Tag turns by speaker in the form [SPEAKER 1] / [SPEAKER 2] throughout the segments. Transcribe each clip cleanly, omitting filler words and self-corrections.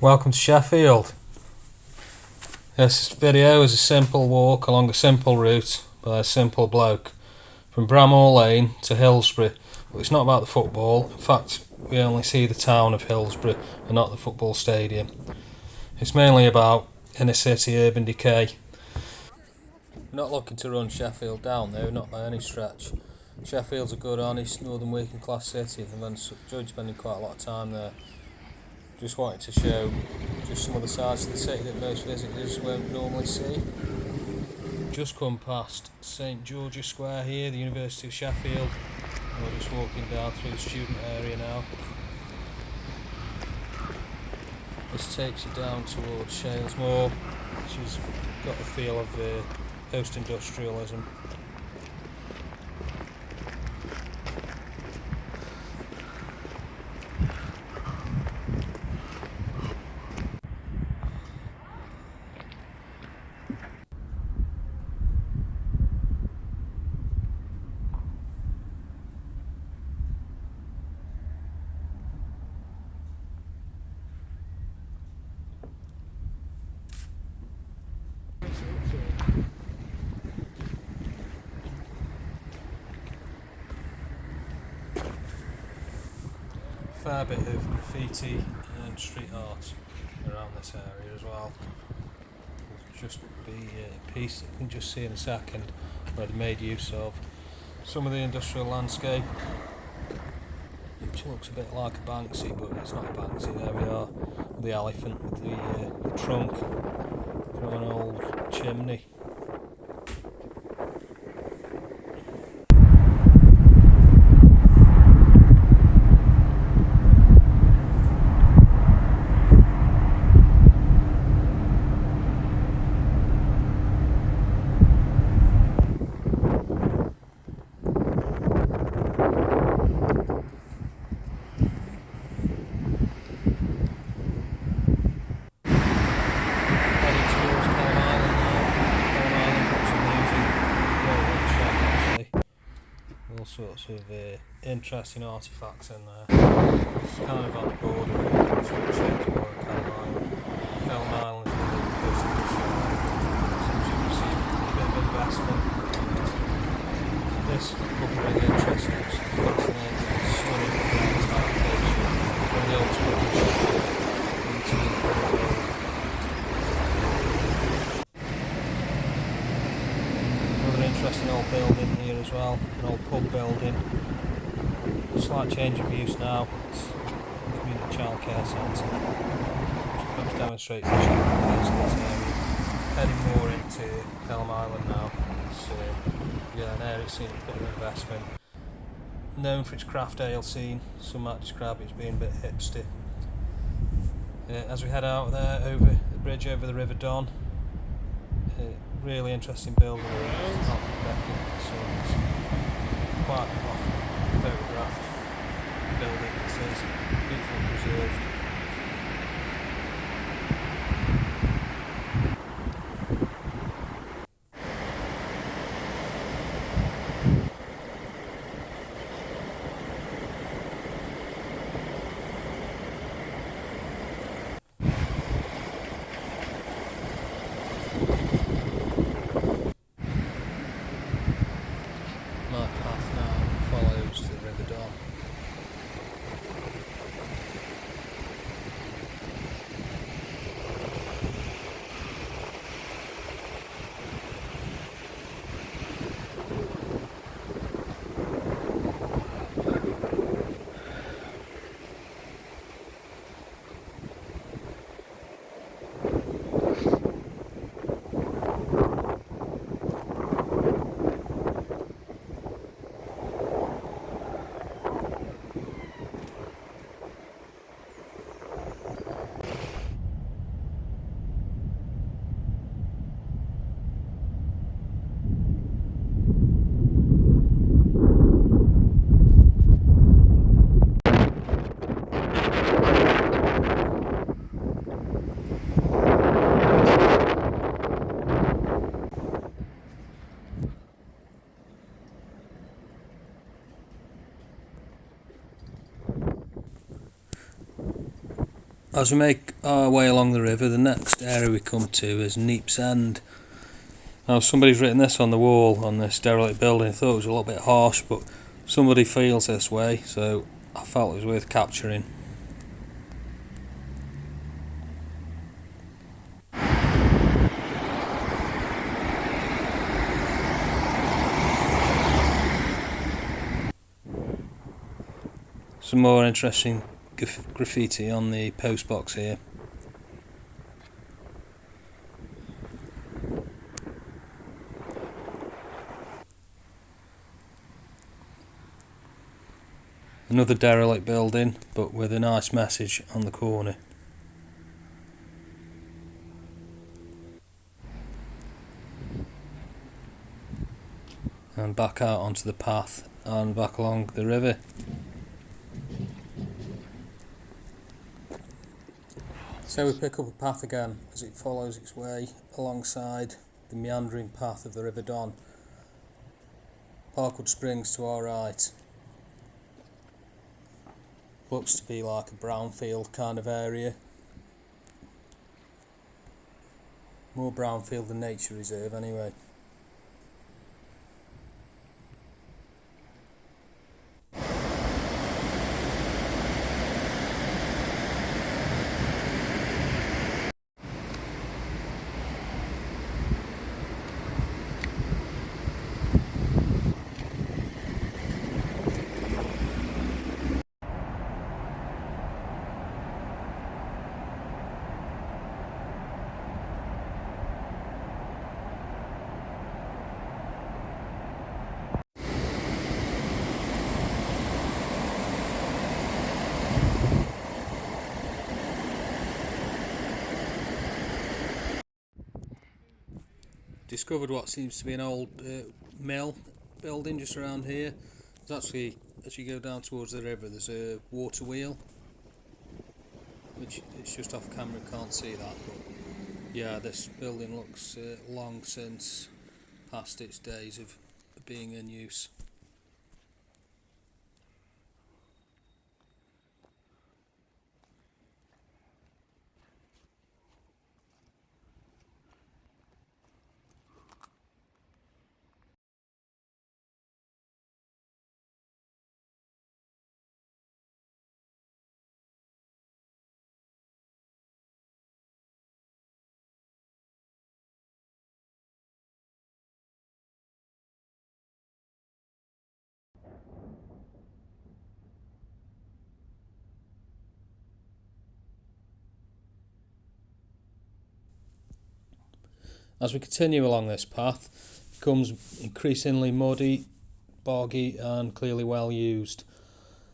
[SPEAKER 1] Welcome to Sheffield. This video is a simple walk along a simple route by a simple bloke from Bramhall Lane to Hillsborough. But it's not about the football. In fact, we only see the town of Hillsborough and not the football stadium. It's mainly about inner city urban decay. We're not looking to run Sheffield down though, not by any stretch. Sheffield's a good, honest, northern working class city and I've enjoyed spending quite a lot of time there. Just wanted to show just some of the sides of the city that most visitors won't normally see. Just come past St George's Square here, the University of Sheffield. And we're just walking down through the student area now. This takes you down towards Hillsborough, which has got the feel of post-industrialism. Fair bit of graffiti and street art around this area as well. There'll just be a piece that you can just see in a second where they made use of some of the industrial landscape, which looks a bit like a Banksy, but it's not a Banksy. There we are, the elephant with the trunk from an old chimney. All sorts of interesting artefacts in there. It's kind of on the border between Sheffield and Kelham Island. Kelham Island is really the coast of this seems to receive a bit of investment. This will be really interesting. It's fascinating, stunning architecture from the old school of Sheffield into the present. Interesting old building here as well, an old pub building. A slight change of use now. It's a community childcare centre, which perhaps demonstrates the children facilities area. Heading more into Kelham Island now. It's an area that's seen a bit of investment. Known for its craft ale scene, some might describe it as being a bit hipster. As we head out there over the bridge over the River Don. Really interesting building, so it's quite often photographed building. It says beautiful preserved. My path now follows the River Don. As we make our way along the river, the next area we come to is Neep's End. Now somebody's written this on the wall on this derelict building. I thought it was a little bit harsh, but somebody feels this way, so I felt it was worth capturing. Some more interesting graffiti on the post box here. Another derelict building, but with a nice message on the corner. And back out onto the path and back along the river. So we pick up a path again as it follows its way alongside the meandering path of the River Don. Parkwood Springs to our right. Looks to be like a brownfield kind of area. More brownfield than nature reserve anyway. Discovered what seems to be an old mill building just around here. There's actually, as you go down towards the river, there's a water wheel, which it's just off camera, can't see that, but yeah, this building looks long since past its days of being in use. As we continue along this path, it becomes increasingly muddy, boggy and clearly well used.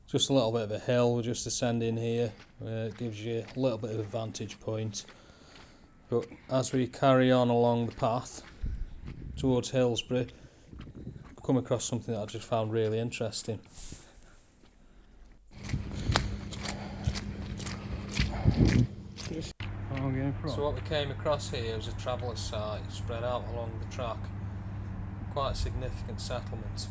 [SPEAKER 1] Just a little bit of a hill, we're just ascending here, it gives you a little bit of a vantage point. But as we carry on along the path towards Hillsborough, we come across something that I just found really interesting. So what we came across here was a traveller's site spread out along the track. Quite a significant settlement.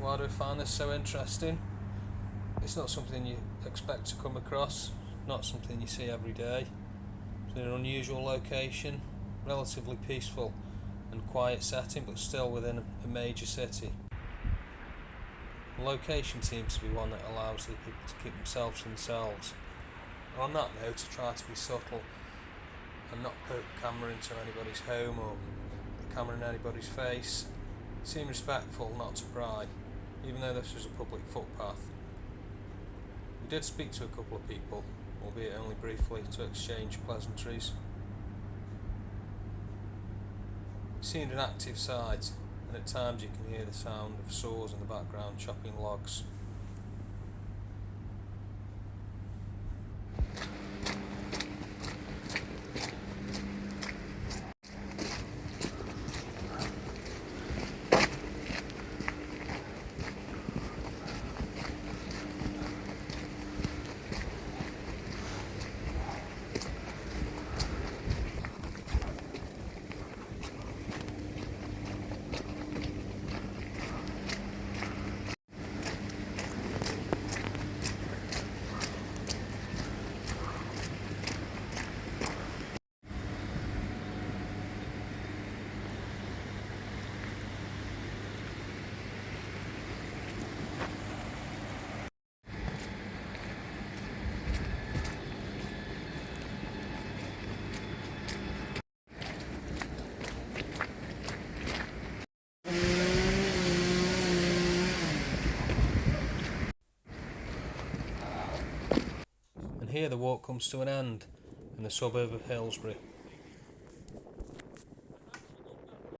[SPEAKER 1] Why do I find this so interesting? It's not something you expect to come across, not something you see every day. It's in an unusual location, relatively peaceful and quiet setting, but still within a major city. The location seems to be one that allows the people to keep themselves to themselves. On that note, to try to be subtle and not put the camera into anybody's home or the camera in anybody's face. Seem respectful, not to pry, even though this was a public footpath. We did speak to a couple of people, albeit only briefly, to exchange pleasantries. It seemed an active site, and at times you can hear the sound of saws in the background chopping logs. here the walk comes to an end in the suburb of Hillsborough.